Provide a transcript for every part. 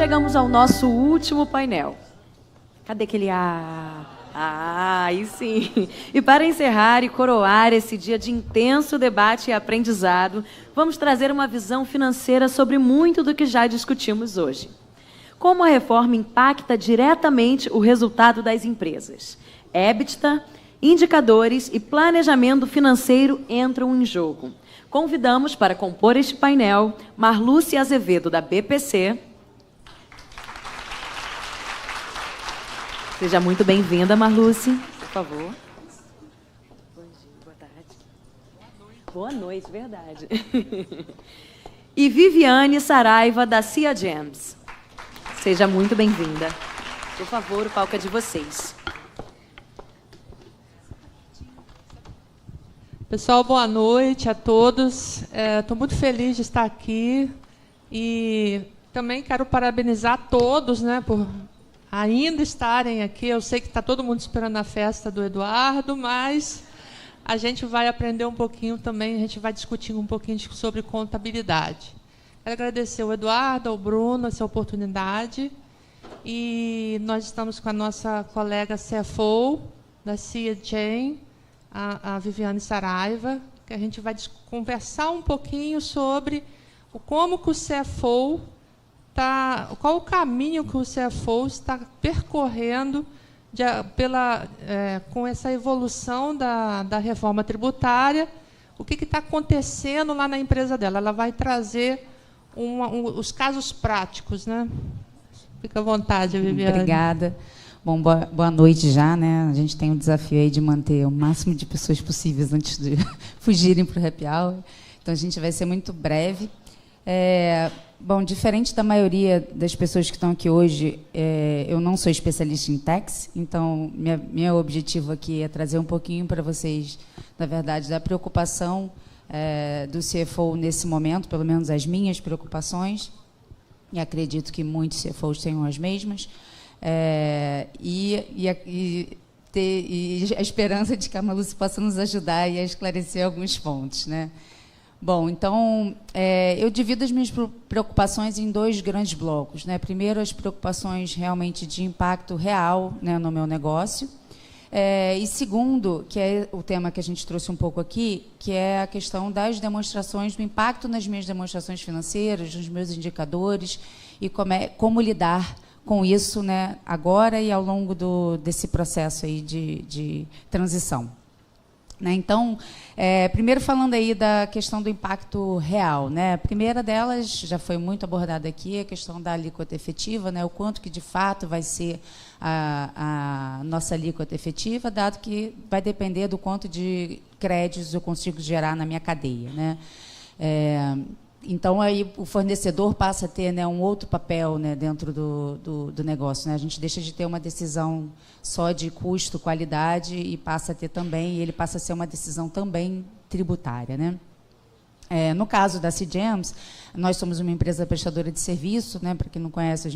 chegamos ao nosso último painel. Cadê aquele aí sim. E para encerrar e coroar esse dia de intenso debate e aprendizado, vamos trazer uma visão financeira sobre muito do que já discutimos hoje. Como a reforma impacta diretamente o resultado das empresas? EBITDA, indicadores e planejamento financeiro entram em jogo. Convidamos para compor este painel Marluce Azevedo, da BPC. Seja muito bem-vinda, Marluce, por favor. Bom dia, boa tarde. Boa noite, verdade. E Viviane Saraiva, da Cia Gems. Seja muito bem-vinda. Por favor, o palco é de vocês. Pessoal, boa noite a todos. Estou muito feliz de estar aqui e também quero parabenizar todos, né, por ainda estarem aqui. Eu sei que está todo mundo esperando a festa do Eduardo, mas a gente vai aprender um pouquinho também, a gente vai discutir um pouquinho sobre contabilidade. Quero agradecer ao Eduardo, ao Bruno, essa oportunidade. E nós estamos com a nossa colega CFO, da Cia Gems, a Viviane Saraiva, que a gente vai conversar um pouquinho sobre como que o CFO qual o caminho que o CFO está percorrendo com essa evolução da reforma tributária, o que está acontecendo lá na empresa dela. Ela vai trazer os casos práticos, né? Fica à vontade, Viviane. Obrigada. Bom, boa noite já, né? A gente tem o desafio aí de manter o máximo de pessoas possíveis antes de fugirem para o happy hour. Então, a gente vai ser muito breve. Bom, diferente da maioria das pessoas que estão aqui hoje, eu não sou especialista em tax, então meu objetivo aqui é trazer um pouquinho para vocês, na verdade, da preocupação do CFO nesse momento, pelo menos as minhas preocupações, e acredito que muitos CFOs tenham as mesmas, e a esperança de que a Marluce possa nos ajudar e a esclarecer alguns pontos, né? Bom, então, eu divido as minhas preocupações em dois grandes blocos, né? Primeiro, as preocupações realmente de impacto real, né, no meu negócio. E segundo, que é o tema que a gente trouxe um pouco aqui, que é a questão das demonstrações, do impacto nas minhas demonstrações financeiras, nos meus indicadores, e como lidar com isso, né, agora e ao longo desse processo aí de transição. Né? Então, primeiro falando aí da questão do impacto real, né? A primeira delas já foi muito abordada aqui, a questão da alíquota efetiva, né? O quanto que de fato vai ser a nossa alíquota efetiva, dado que vai depender do quanto de créditos eu consigo gerar na minha cadeia, né? Então, aí o fornecedor passa a ter, né, um outro papel, né, dentro do negócio, né? A gente deixa de ter uma decisão só de custo, qualidade, e passa a ter também, ele passa a ser uma decisão também tributária, né? No caso da Cia Gems, nós somos uma empresa prestadora de serviço, né? Para quem não conhece,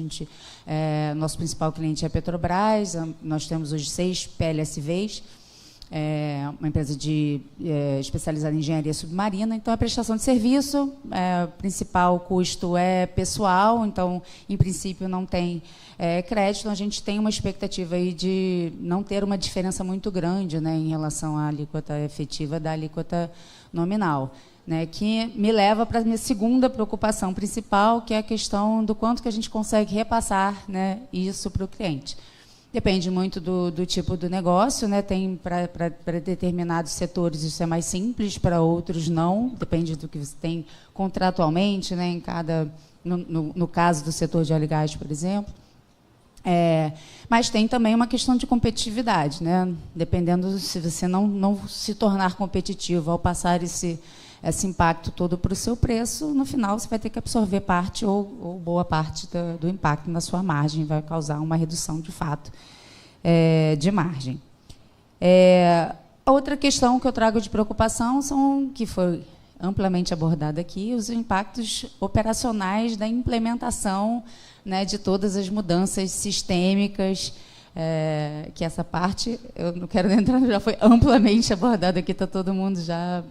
nosso principal cliente é a Petrobras, nós temos hoje 6 PLSVs, uma empresa especializada em engenharia submarina. Então, a prestação de serviço, o principal custo é pessoal, então, em princípio, não tem crédito. Então, a gente tem uma expectativa aí de não ter uma diferença muito grande, né, em relação à alíquota efetiva da alíquota nominal, né, que me leva para a minha segunda preocupação principal, que é a questão do quanto que a gente consegue repassar, né, isso para o cliente. Depende muito do tipo do negócio, né? Tem para determinados setores isso é mais simples, para outros não, depende do que você tem contratualmente, né? No caso do setor de óleo e gás, por exemplo. Mas tem também uma questão de competitividade, né? Dependendo se você não se tornar competitivo ao passar esse impacto todo para o seu preço, no final você vai ter que absorver parte ou boa parte do impacto na sua margem, vai causar uma redução de fato de margem. A outra questão que eu trago de preocupação que foi amplamente abordada aqui, os impactos operacionais da implementação, né, de todas as mudanças sistêmicas que essa parte, eu não quero entrar, já foi amplamente abordada aqui, está todo mundo já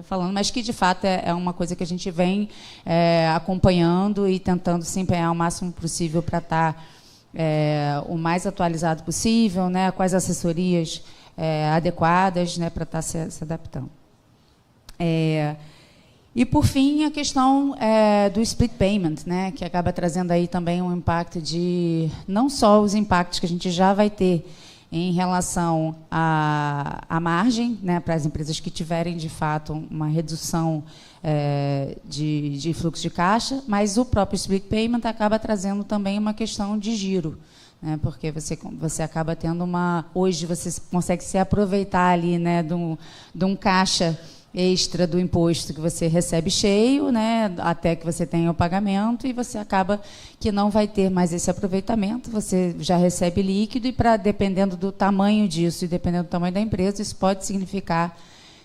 falando, mas que, de fato, é uma coisa que a gente vem acompanhando e tentando se empenhar o máximo possível para estar o mais atualizado possível, né, com as assessorias adequadas, né, para estar se adaptando. E, por fim, a questão do split payment, né, que acaba trazendo aí também um impacto de... Não só os impactos que a gente já vai ter em relação à margem, né, para as empresas que tiverem, de fato, uma redução de fluxo de caixa, mas o próprio split payment acaba trazendo também uma questão de giro, né, porque você acaba tendo uma... Hoje, você consegue se aproveitar ali, né, de um caixa extra do imposto que você recebe cheio, né, até que você tenha o pagamento, e você acaba que não vai ter mais esse aproveitamento, você já recebe líquido, e dependendo do tamanho disso e dependendo do tamanho da empresa, isso pode significar,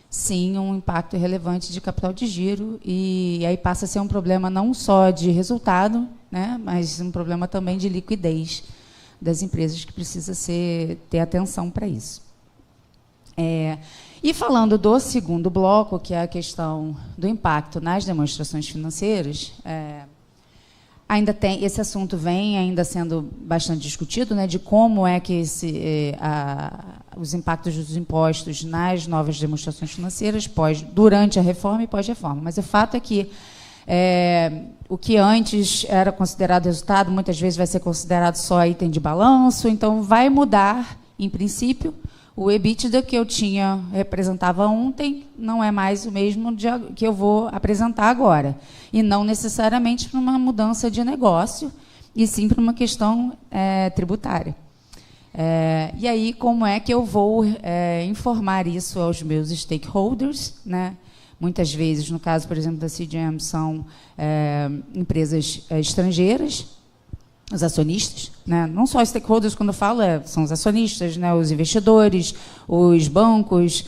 sim, um impacto relevante de capital de giro, e aí passa a ser um problema não só de resultado, né, mas um problema também de liquidez das empresas, que precisa ter atenção para isso. E falando do segundo bloco, que é a questão do impacto nas demonstrações financeiras, ainda tem esse assunto vem ainda sendo bastante discutido, né, de como é que os impactos dos impostos nas novas demonstrações financeiras durante a reforma e pós-reforma. Mas o fato é que o que antes era considerado resultado, muitas vezes vai ser considerado só item de balanço, então vai mudar, em princípio. O EBITDA que eu representava ontem não é mais o mesmo que eu vou apresentar agora. E não necessariamente para uma mudança de negócio, e sim para uma questão tributária. E aí, como é que eu vou informar isso aos meus stakeholders, né? Muitas vezes, no caso, por exemplo, da CGM, são empresas estrangeiras, os acionistas, né? Não só os stakeholders, quando eu falo, são os acionistas, né? Os investidores, os bancos,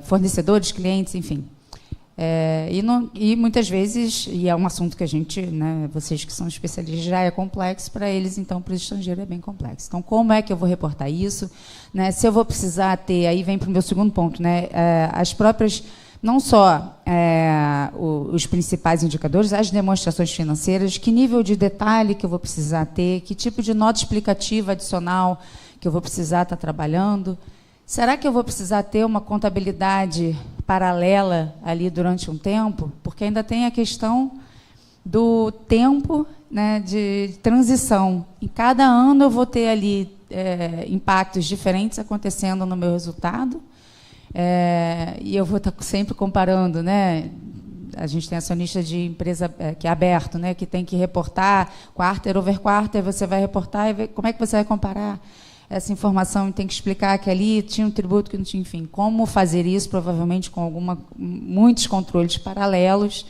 fornecedores, clientes, enfim. E muitas vezes, e é um assunto que a gente, né, vocês que são especialistas, já é complexo para eles, então para os estrangeiros é bem complexo. Então, como é que eu vou reportar isso? Né? Se eu vou precisar ter, aí vem para o meu segundo ponto, né, as próprias... Não só os principais indicadores, as demonstrações financeiras, que nível de detalhe que eu vou precisar ter, que tipo de nota explicativa adicional que eu vou precisar estar trabalhando. Será que eu vou precisar ter uma contabilidade paralela ali durante um tempo? Porque ainda tem a questão do tempo, né, de transição. Em cada ano eu vou ter ali impactos diferentes acontecendo no meu resultado. E eu vou estar sempre comparando, né? A gente tem acionista de empresa que é aberto, né? Que tem que reportar quarter over quarter, você vai reportar e ver como é que você vai comparar essa informação, e tem que explicar que ali tinha um tributo que não tinha, enfim. Como fazer isso, provavelmente com muitos controles paralelos,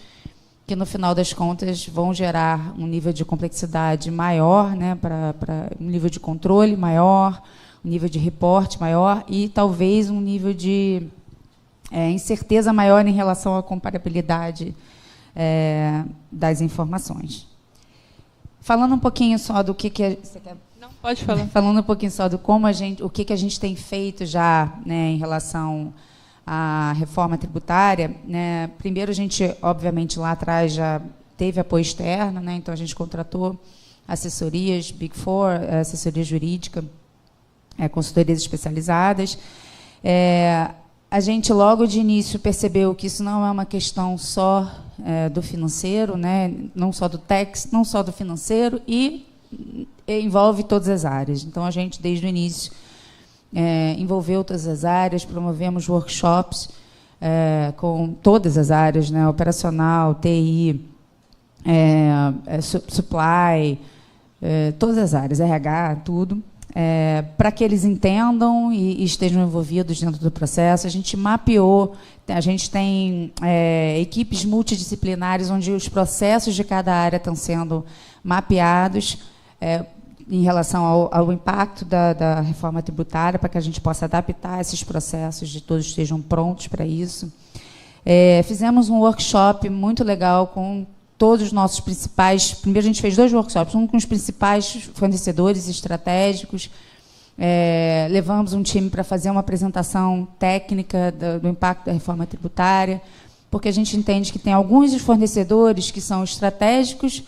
que no final das contas vão gerar um nível de complexidade maior, né? Para um nível de controle maior, um nível de reporte maior e talvez um nível de incerteza maior em relação à comparabilidade das informações. Falando um pouquinho só do que você quer... Não, pode falar. Falando um pouquinho só do o que a gente tem feito já, né, em relação à reforma tributária, né? Primeiro, a gente, obviamente, lá atrás já teve apoio externo, né? Então a gente contratou assessorias, Big Four, assessoria jurídica, consultorias especializadas. A gente, logo de início, percebeu que isso não é uma questão só do financeiro, né? Não só do tax, não só do financeiro, e envolve todas as áreas. Então, a gente, desde o início, envolveu todas as áreas, promovemos workshops com todas as áreas, né? Operacional, TI, supply, todas as áreas, RH, tudo. Para que eles entendam e estejam envolvidos dentro do processo. A gente mapeou, a gente tem equipes multidisciplinares onde os processos de cada área estão sendo mapeados em relação ao impacto da reforma tributária, para que a gente possa adaptar esses processos, de todos estejam prontos para isso. Fizemos um workshop muito legal com todos os nossos principais... Primeiro, a gente fez 2 workshops, um com os principais fornecedores estratégicos, Levamos um time para fazer uma apresentação técnica do impacto da reforma tributária, porque a gente entende que tem alguns dos fornecedores que são estratégicos,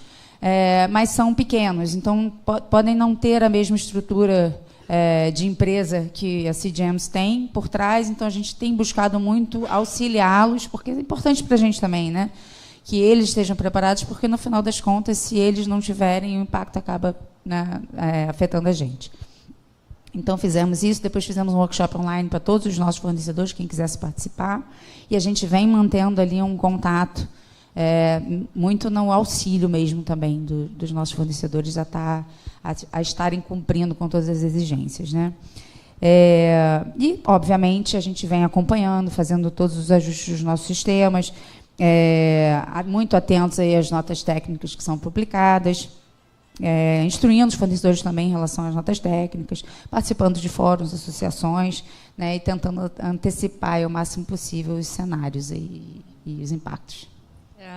mas são pequenos, então podem não ter a mesma estrutura de empresa que a CGMs tem por trás, então a gente tem buscado muito auxiliá-los, porque é importante para a gente também, né, que eles estejam preparados, porque, no final das contas, se eles não tiverem, o impacto acaba, né, afetando a gente. Então, fizemos isso, depois fizemos um workshop online para todos os nossos fornecedores, quem quisesse participar, e a gente vem mantendo ali um contato, muito no auxílio mesmo também dos nossos fornecedores a estarem cumprindo com todas as exigências, né? E, obviamente, a gente vem acompanhando, fazendo todos os ajustes dos nossos sistemas, muito atentos aí às notas técnicas que são publicadas, instruindo os fornecedores também em relação às notas técnicas, participando de fóruns, associações, né, e tentando antecipar o máximo possível os cenários e os impactos.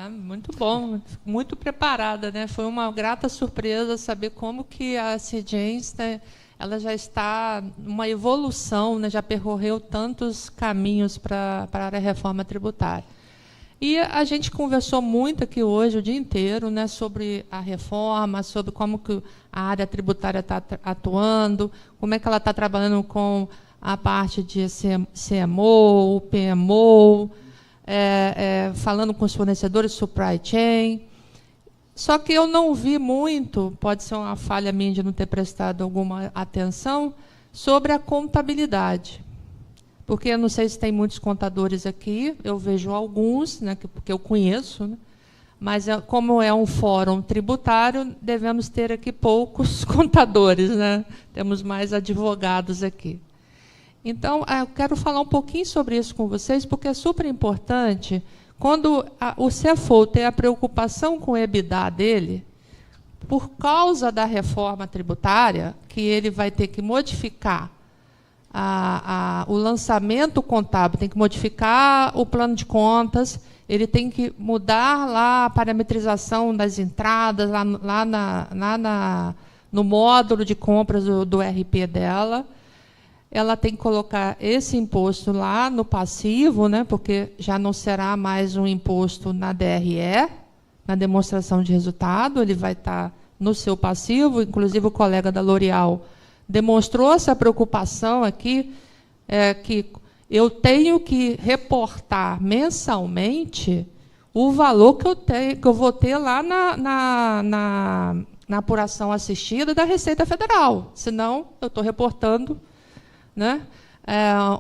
Muito bom, muito preparada, né? Foi uma grata surpresa saber como que a CGMs, né, ela já está numa evolução, né, já percorreu tantos caminhos para a reforma tributária. E a gente conversou muito aqui hoje, o dia inteiro, né, sobre a reforma, sobre como que a área tributária está atuando, como é que ela está trabalhando com a parte de CMO, PMO, falando com os fornecedores, supply chain. Só que eu não vi muito, pode ser uma falha minha de não ter prestado alguma atenção, sobre a contabilidade. Porque eu não sei se tem muitos contadores aqui, eu vejo alguns, né, porque eu conheço, né, mas como é um fórum tributário, devemos ter aqui poucos contadores, né? Temos mais advogados aqui. Então, eu quero falar um pouquinho sobre isso com vocês, porque é super importante, quando o CFO tem a preocupação com o EBITDA dele, por causa da reforma tributária, que ele vai ter que modificar o lançamento contábil, tem que modificar o plano de contas, ele tem que mudar lá a parametrização das entradas, no módulo de compras do RP dela. Ela tem que colocar esse imposto lá no passivo, né, porque já não será mais um imposto na DRE, na demonstração de resultado, ele vai estar no seu passivo. Inclusive, o colega da L'Oréal demonstrou essa preocupação aqui, que eu tenho que reportar mensalmente o valor que eu vou ter lá na apuração assistida da Receita Federal. Senão, eu estou reportando, né,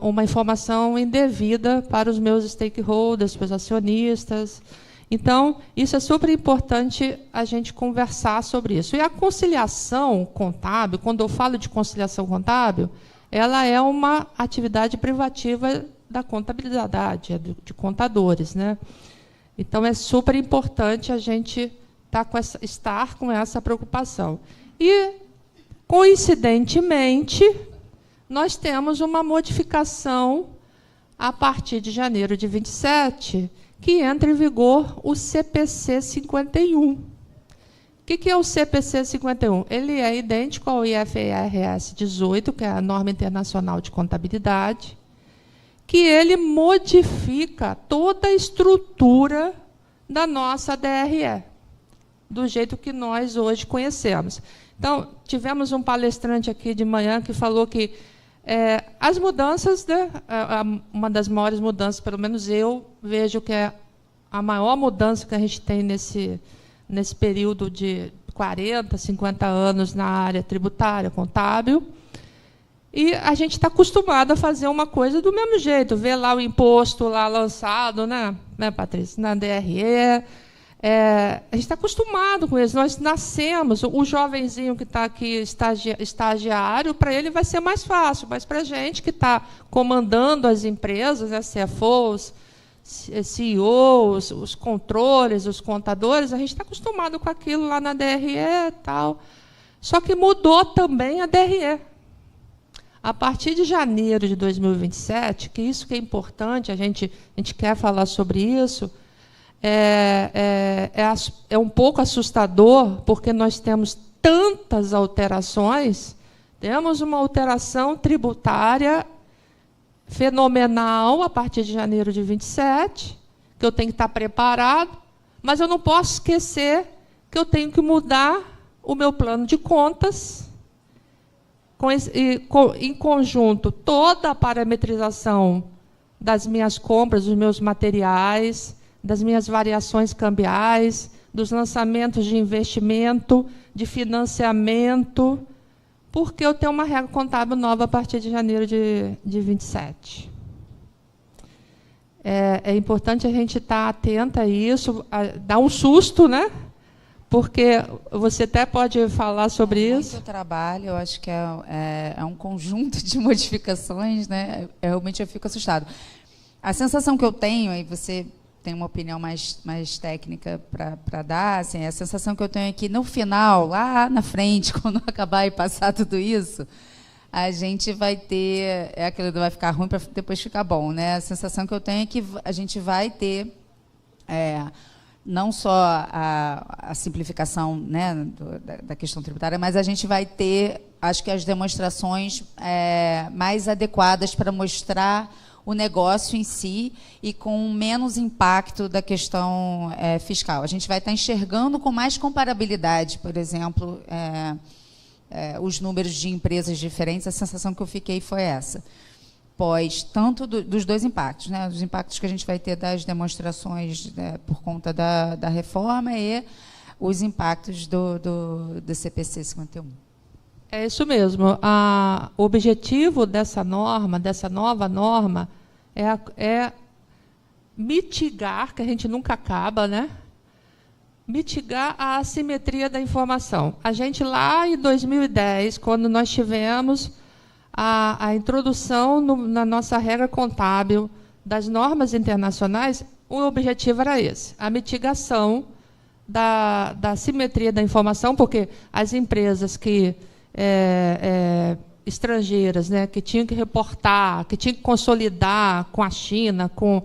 uma informação indevida para os meus stakeholders, para os acionistas. Então, isso é super importante a gente conversar sobre isso. E a conciliação contábil, quando eu falo de conciliação contábil, ela é uma atividade privativa da contabilidade, de contadores, né? Então, é super importante a gente estar com essa preocupação. E, coincidentemente, nós temos uma modificação a partir de janeiro de 27, que entra em vigor o CPC 51. O que é o CPC 51? Ele é idêntico ao IFRS 18, que é a norma internacional de contabilidade, que ele modifica toda a estrutura da nossa DRE, do jeito que nós hoje conhecemos. Então, tivemos um palestrante aqui de manhã que falou que as mudanças, né, uma das maiores mudanças, pelo menos eu vejo que é a maior mudança que a gente tem nesse período de 40, 50 anos na área tributária, contábil, e a gente está acostumado a fazer uma coisa do mesmo jeito, ver lá o imposto lá lançado, né, Patrícia, na DRE. A gente está acostumado com isso. Nós nascemos, o jovenzinho que está aqui, estagiário, para ele vai ser mais fácil, mas para a gente que está comandando as empresas, né, CFOs, CEOs, os controles, os contadores, a gente está acostumado com aquilo lá na DRE e tal. Só que mudou também a DRE. A partir de janeiro de 2027, que isso que é importante, a gente quer falar sobre isso, é um pouco assustador, porque nós temos tantas alterações, Temos uma alteração tributária fenomenal a partir de janeiro de 27, que eu tenho que estar preparado, mas eu não posso esquecer que eu tenho que mudar o meu plano de contas, em conjunto, toda a parametrização das minhas compras, dos meus materiais, das minhas variações cambiais, dos lançamentos de investimento, de financiamento, porque eu tenho uma regra contábil nova a partir de janeiro de 27. É importante a gente estar atenta a isso, dar um susto, né? Porque você até pode falar sobre isso. Muito trabalho, eu acho que é um conjunto de modificações, né? Realmente eu fico assustado. A sensação que eu tenho, e você tem uma opinião mais técnica para dar, assim, a sensação que eu tenho é que, no final, lá na frente, quando acabar e passar tudo isso, a gente vai ter... aquilo vai ficar ruim para depois ficar bom, né? A sensação que eu tenho é que a gente vai ter... não só a simplificação, né, da questão tributária, mas a gente vai ter, acho que, as demonstrações mais adequadas para mostrar o negócio em si e com menos impacto da questão fiscal. A gente vai estar enxergando com mais comparabilidade, por exemplo, os números de empresas diferentes. A sensação que eu fiquei foi essa. Tanto dos dois impactos, né? Dos impactos que a gente vai ter das demonstrações por conta da reforma e os impactos do CPC 51. É isso mesmo. O objetivo dessa nova norma, é mitigar, que a gente nunca acaba, né? Mitigar a assimetria da informação. A gente, lá em 2010, quando nós tivemos a introdução na nossa regra contábil das normas internacionais, o objetivo era esse, a mitigação da assimetria da informação, porque as empresas estrangeiras, né, que tinham que reportar, que tinham que consolidar com a China, com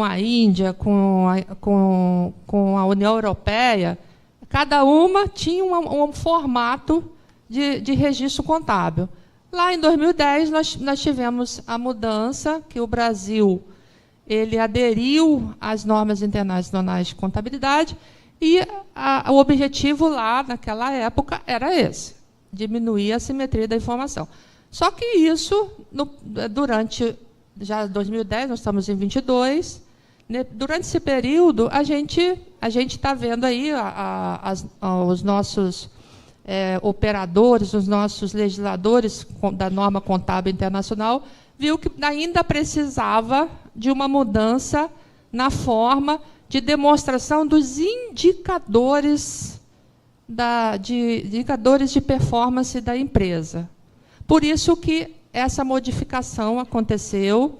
a Índia, com a União Europeia, cada uma tinha um formato de registro contábil. Lá em 2010, nós tivemos a mudança, que o Brasil aderiu às normas internacionais de contabilidade, e o objetivo lá, naquela época, era esse, diminuir a assimetria da informação. Só que isso, durante já 2010, nós estamos em 22, né, durante esse período, a gente está vendo aí os nossos operadores, os nossos legisladores da norma contábil internacional, viu que ainda precisava de uma mudança na forma de demonstração dos indicadores de performance da empresa. Por isso que essa modificação aconteceu.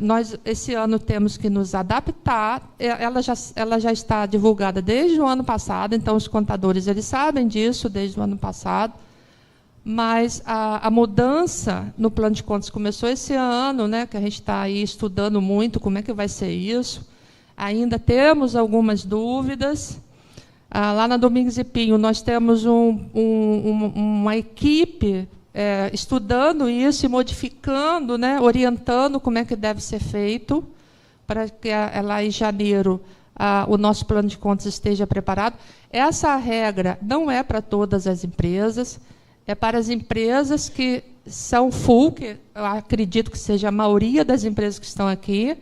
Nós, esse ano, temos que nos adaptar. Ela já está divulgada desde o ano passado, então os contadores eles sabem disso desde o ano passado, mas a mudança no plano de contas começou esse ano, né, que a gente está aí estudando muito como é que vai ser isso. Ainda temos algumas dúvidas. Lá na Domingues e Pinho, nós temos uma equipe estudando isso e modificando, né, orientando como é que deve ser feito, para que lá em janeiro o nosso plano de contas esteja preparado. Essa regra não é para todas as empresas, é para as empresas que são full, que eu acredito que seja a maioria das empresas que estão aqui,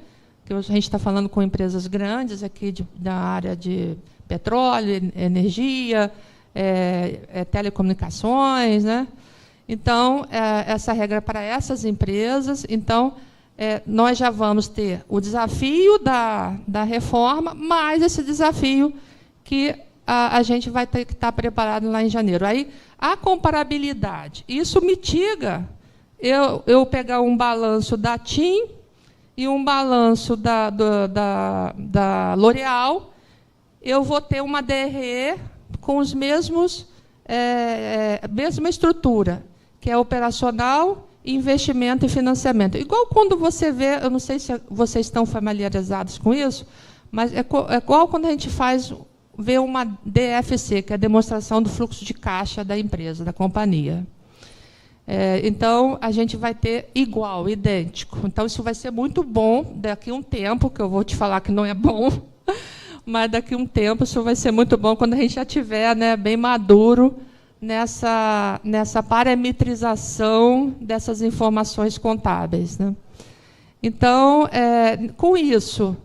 que a gente está falando com empresas grandes aqui da área de petróleo, energia, telecomunicações, né? Então, essa regra é para essas empresas. Então, nós já vamos ter o desafio da reforma, mais esse desafio que a gente vai ter que estar preparado lá em janeiro. Aí, a comparabilidade. Isso mitiga eu pegar um balanço da TIM e um balanço da L'Oréal, eu vou ter uma DRE com os mesmos, mesma estrutura, que é operacional, investimento e financiamento. Igual quando você vê, eu não sei se vocês estão familiarizados com isso, mas é igual quando a gente vê uma DFC, que é a demonstração do fluxo de caixa da empresa, da companhia. Então, a gente vai ter igual, idêntico. Então, isso vai ser muito bom daqui a um tempo, que eu vou te falar que não é bom, mas daqui a um tempo isso vai ser muito bom quando a gente já estiver, né, bem maduro nessa parametrização dessas informações contábeis, né? Então, com isso,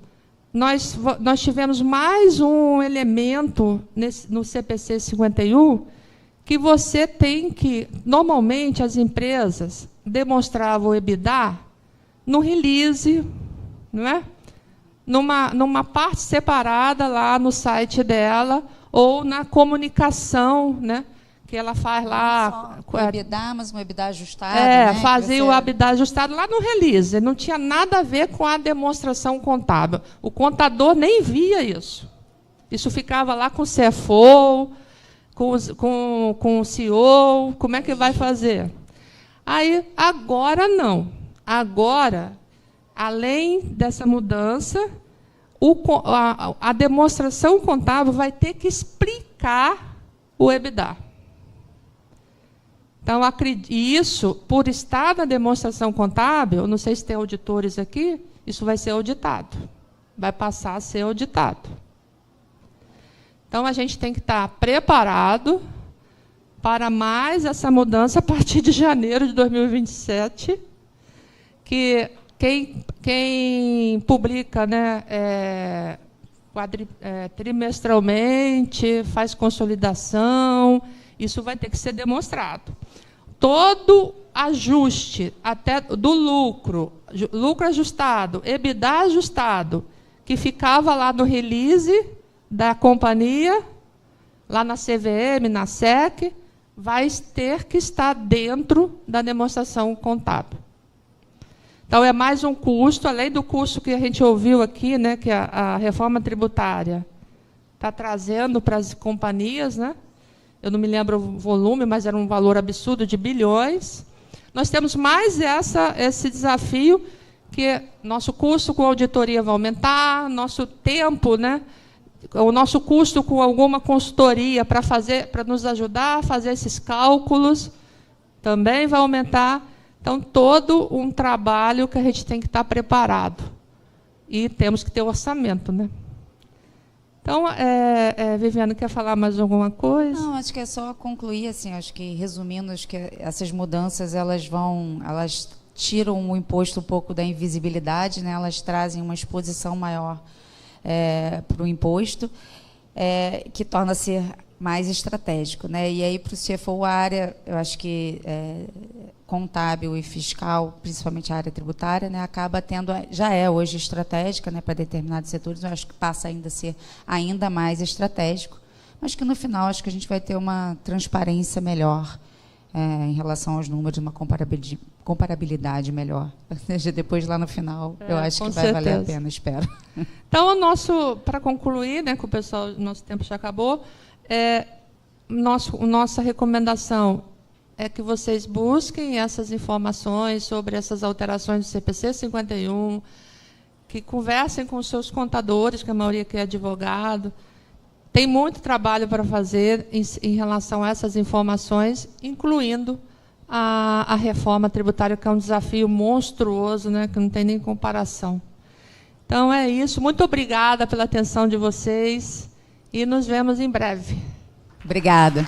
nós tivemos mais um elemento no CPC 51, que você tem que, normalmente, as empresas demonstravam o EBITDA no release, não é? Numa parte separada lá no site dela, ou na comunicação, né, que ela faz lá. O EBITDA, mas um EBITDA ajustado. Né, fazia o EBITDA ajustado lá no release. Não tinha nada a ver com a demonstração contábil. O contador nem via isso. Isso ficava lá com o CFO, com o CEO, como é que vai fazer? Aí, agora não. Agora, além dessa mudança, a demonstração contábil vai ter que explicar o EBITDA. Então, isso, por estar na demonstração contábil, não sei se tem auditores aqui, isso vai ser auditado. Vai passar a ser auditado. Então, a gente tem que estar preparado para mais essa mudança a partir de janeiro de 2027, que quem publica, né, trimestralmente, faz consolidação, isso vai ter que ser demonstrado. Todo ajuste, até do lucro ajustado, EBITDA ajustado, que ficava lá no release da companhia, lá na CVM, na SEC, vai ter que estar dentro da demonstração contábil. Então, é mais um custo, além do custo que a gente ouviu aqui, né, que a reforma tributária está trazendo para as companhias, né? Eu não me lembro o volume, mas era um valor absurdo de bilhões. Nós temos mais esse desafio, que nosso custo com a auditoria vai aumentar, nosso tempo, né, o nosso custo com alguma consultoria para nos ajudar a fazer esses cálculos também vai aumentar. Então, todo um trabalho que a gente tem que estar preparado. E temos que ter orçamento, né? Então, Viviane, quer falar mais alguma coisa? Não, acho que é só concluir, assim, acho que, resumindo, acho que essas mudanças, elas tiram o imposto um pouco da invisibilidade, né? Elas trazem uma exposição maior para o imposto, que torna-se mais estratégico, né? E aí, para o CFO, a área, eu acho que contábil e fiscal, principalmente a área tributária, né, acaba tendo, já é hoje estratégica, né, para determinados setores, eu acho que passa ainda a ser ainda mais estratégico, mas que no final acho que a gente vai ter uma transparência melhor em relação aos números, uma comparabilidade melhor. Ou seja, depois lá no final, eu acho que vai valer a pena, espero. Então, para concluir, né, que o pessoal, nosso tempo já acabou, nossa recomendação é que vocês busquem essas informações sobre essas alterações do CPC 51, que conversem com os seus contadores, que a maioria aqui é advogado. Tem muito trabalho para fazer em relação a essas informações, incluindo a reforma tributária, que é um desafio monstruoso, né, que não tem nem comparação. Então, é isso. Muito obrigada pela atenção de vocês e nos vemos em breve. Obrigada.